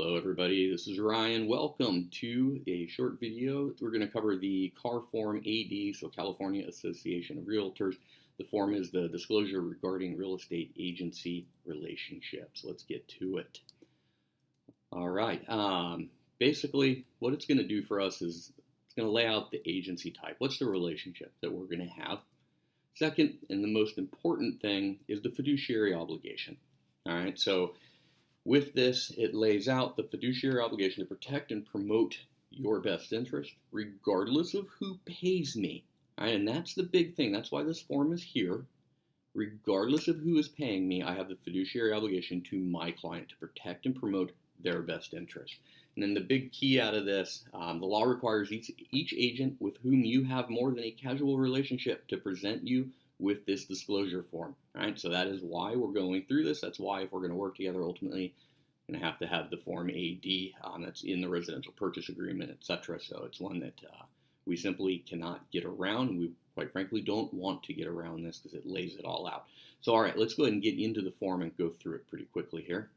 Hello everybody, this is Ryan. Welcome to a short video. We're going to cover the CAR Form AD, so California Association of Realtors. The form is the disclosure regarding real estate agency relationships. Let's get to it. All right, basically what it's going to do for us is it's going to lay out the agency type. What's the relationship that we're going to have? Second, and the most important thing, is the fiduciary obligation. All right, so with this, it lays out the fiduciary obligation to protect and promote your best interest, regardless of who pays me. Right? And that's the big thing. That's why this form is here. Regardless of who is paying me, I have the fiduciary obligation to my client to protect and promote their best interest. And then the big key out of this, the law requires each agent with whom you have more than a casual relationship to present you with this disclosure form. Right? So that is why we're going through this. That's why if we're going to work together, ultimately, we're going to have the Form AD that's in the residential purchase agreement, etc. So it's one that we simply cannot get around. We quite frankly don't want to get around this because it lays it all out. So all right, let's go ahead and get into the form and go through it pretty quickly here.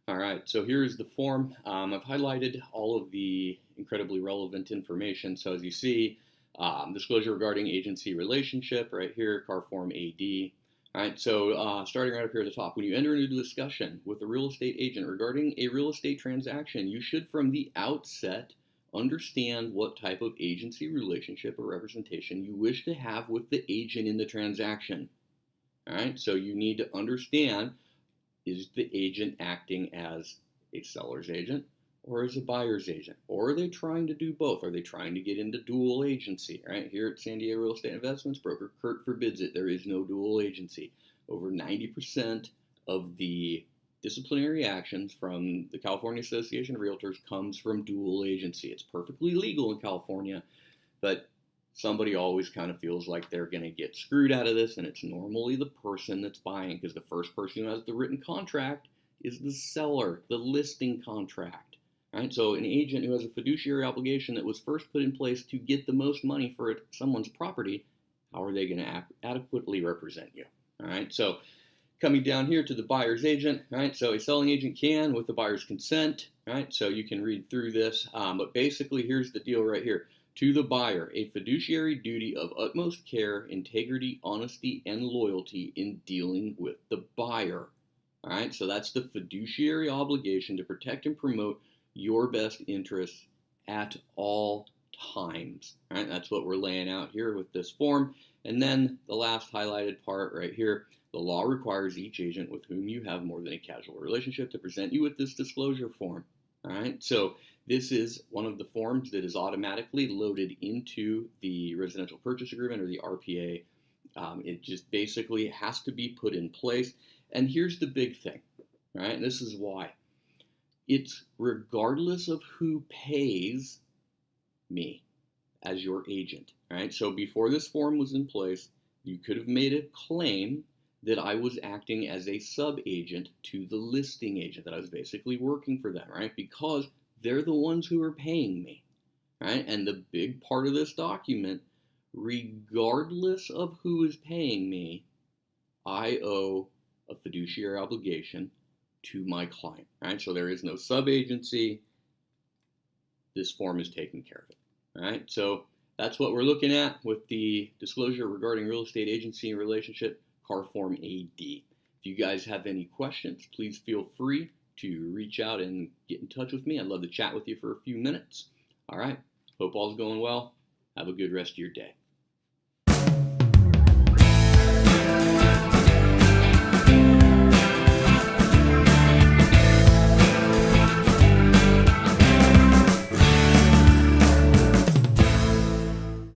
All right, so here's the form. I've highlighted all of the incredibly relevant information. So as you see, disclosure regarding agency relationship right here, CAR Form AD. All right, so starting right up here at the top, when you enter into a discussion with a real estate agent regarding a real estate transaction, you should from the outset understand what type of agency relationship or representation you wish to have with the agent in the transaction. All right, so you need to understand, is the agent acting as a seller's agent or as a buyer's agent? Or are they trying to do both? Are they trying to get into dual agency? Right here at San Diego Real Estate Investments, broker Kurt forbids it. There is no dual agency. Over 90% of the disciplinary actions from the California Association of Realtors comes from dual agency. It's perfectly legal in California, but somebody always kind of feels like they're going to get screwed out of this, and it's normally the person that's buying, because the first person who has the written contract is the seller, the listing contract. Right? So an agent who has a fiduciary obligation that was first put in place to get the most money for someone's property, how are they going to adequately represent you? All right, so coming down here to the buyer's agent, right? So a selling agent can, with the buyer's consent, right? So you can read through this, but basically here's the deal right here. To the buyer, a fiduciary duty of utmost care, integrity, honesty, and loyalty in dealing with the buyer. All right, so that's the fiduciary obligation to protect and promote your best interests at all times. All right, that's what we're laying out here with this form. And then the last highlighted part right here, the law requires each agent with whom you have more than a casual relationship to present you with this disclosure form. All right, so this is one of the forms that is automatically loaded into the residential purchase agreement, or the RPA. It just basically has to be put in place. And here's the big thing, right? And this is why. It's regardless of who pays me as your agent, right? So before this form was in place, you could have made a claim that I was acting as a sub-agent to the listing agent, that I was basically working for them, right? Because they're the ones who are paying me, right? And the big part of this document, regardless of who is paying me, I owe a fiduciary obligation to my client, right? So there is no sub-agency. This form is taking care of it, right? So that's what we're looking at with the disclosure regarding real estate agency relationship, CAR Form AD. If you guys have any questions, please feel free to reach out and get in touch with me. I'd love to chat with you for a few minutes. All right. Hope all's going well. Have a good rest of your day.